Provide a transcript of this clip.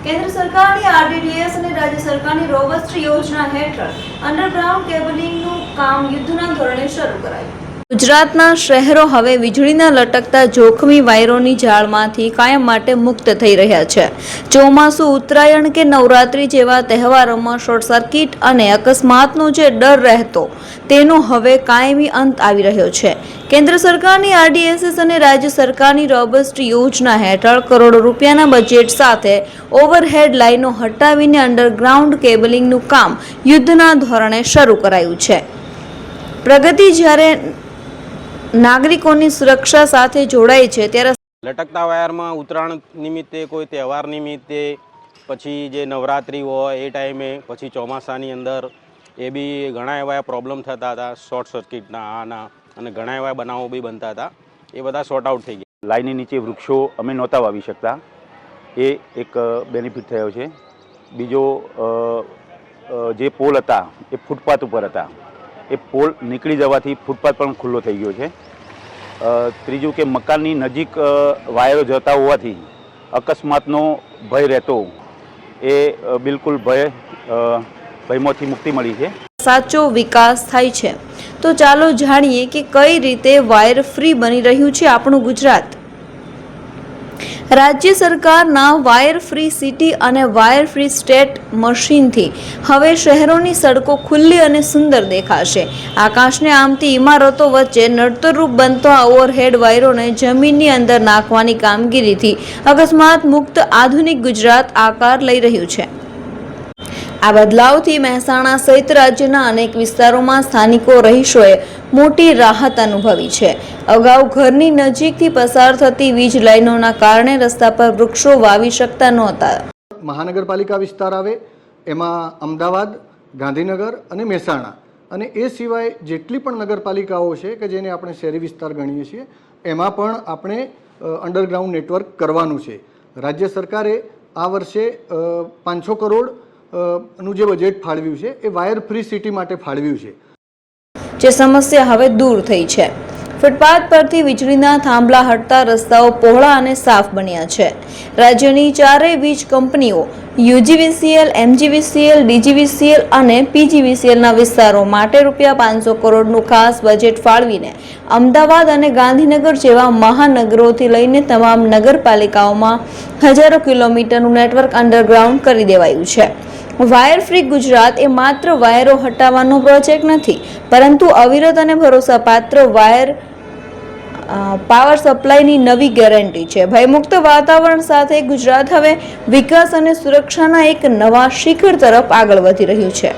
કેન્દ્ર સરકારની આરડીડીએસ અને રાજ્ય સરકારની રોબસ્ટ યોજના હેઠળ અંડરગ્રાઉન્ડ કેબલિંગનું કામ યુદ્ધના ધોરણે શરૂ કરાયું। ગુજરાતના શહેરો હવે વીજળીના લટકતા જોખમી વાયરોની જાળમાંથી કાયમ માટે મુક્ત થઈ રહ્યા છે। ચોમાસુ, ઉત્તરાયણ કે નવરાત્રી જેવા તહેવારોમાં શોર્ટ સર્કિટ અને અકસ્માતનો જે ડર રહેતો તેનો હવે કાયમી અંત આવી રહ્યો છે। કેન્દ્ર સરકારની આરડીએસએસ અને રાજ્ય સરકારની રોબસ્ટ યોજના હેઠળ કરોડો રૂપિયાના બજેટ સાથે ઓવરહેડ લાઇનો હટાવીને અંડરગ્રાઉન્ડ કેબલિંગનું કામ યુદ્ધના ધોરણે શરૂ કરાયું છે। પ્રગતિ જ્યારે નાગરિકોની સુરક્ષા સાથે જોડાય છે ત્યારે લટકતા વાયરમાં ઉત્તરાયણ નિમિત્તે, કોઈ તહેવાર નિમિત્તે, પછી જે નવરાત્રિ હોય એ ટાઈમે, પછી ચોમાસાની અંદર એ બી ઘણા એવા પ્રોબ્લેમ થતા હતા શોર્ટ સર્કિટના આના, અને ઘણા એવા બનાવો બી બનતા હતા। એ બધા સોર્ટ આઉટ થઈ ગયા। લાઈનની નીચે વૃક્ષો અમે નહોતા વાવી શકતા, એ એક બેનિફિટ થયો છે। બીજો, જે પોલ હતા એ ફૂટપાથ ઉપર હતા, એ પોલ નીકળી જવાથી ફૂટપાથ પણ ખુલ્લો થઈ ગયો છે। ત્રીજું કે મકાનની નજીક વાયરો જતા હોવાથી અકસ્માતનો ભય રહેતો, એ બિલકુલ ભયમાંથી મુક્તિ મળી છે। સાચો વિકાસ થાય છે તો ચાલો જાણીએ કે કઈ રીતે વાયર ફ્રી બની રહ્યું છે આપણું ગુજરાત। રાજ્ય સરકારના વાયર ફ્રી સિટી અને વાયર ફ્રી સ્ટેટ મશીનથી હવે શહેરોની સડકો ખુલ્લી અને સુંદર દેખાશે। આકાશને આમતી ઇમારતો વચ્ચે નડતરરૂપ બનતો આ ઓવરહેડ વાયરોને જમીનની અંદર નાખવાની કામગીરીથી અકસ્માત મુક્ત આધુનિક ગુજરાત આકાર લઈ રહ્યું છે। આ બદલાવથી મહેસાણા સહિત રાજ્યના અનેક વિસ્તારોમાં સ્થાનિકો રહીશોએ મોટી રાહત અનુભવી છે। અગાઉ ઘરની નજીકથી પસાર થતી વીજ લાઈનોના કારણે રસ્તા પર વૃક્ષો વાવી શકતા નહોતા। મહાનગરપાલિકા વિસ્તાર આવે એમાં અમદાવાદ, ગાંધીનગર અને મહેસાણા, અને એ સિવાય જેટલી પણ નગરપાલિકાઓ છે કે જેને આપણે શહેરી વિસ્તાર ગણીએ છીએ, એમાં પણ આપણે અંડરગ્રાઉન્ડ નેટવર્ક કરવાનું છે। રાજ્ય સરકારે આ વર્ષે 500 કરોડ નું જે બજેટ ફાળવ્યું છે એ વાયર ફ્રી સિટી માટે ફાળવ્યું છે, જે સમસ્યા હવે દૂર થઈ છે। ફૂટપાથ પરથી વીજળીના થાંભલા હટતા રસ્તાઓ પહોળા અને સાફ બન્યા છે। રાજ્યની ચારેય વીજ કંપનીઓ યુજીવીસીએલ, એમજીવીસીએલ, ડીજીવીસીએલ અને પીજીવીસીએલના વિસ્તારો માટે ₹500 કરોડનું ખાસ બજેટ ફાળવીને અમદાવાદ અને ગાંધીનગર જેવા મહાનગરોથી લઈને તમામ નગરપાલિકાઓમાં હજારો કિલોમીટરનું નેટવર્ક અંડરગ્રાઉન્ડ કરી દેવાયું છે। વાયર ફ્રી ગુજરાત એ માત્ર વાયરો હટાવવાનો પ્રોજેક્ટ નથી, પરંતુ અવિરત અને ભરોસાપાત્ર પાવર સપ્લાયની નવી ગેરંટી છે। ભયમુક્ત વાતાવરણ સાથે ગુજરાત હવે વિકાસ અને સુરક્ષાના એક નવા શિખર તરફ આગળ વધી રહ્યું છે।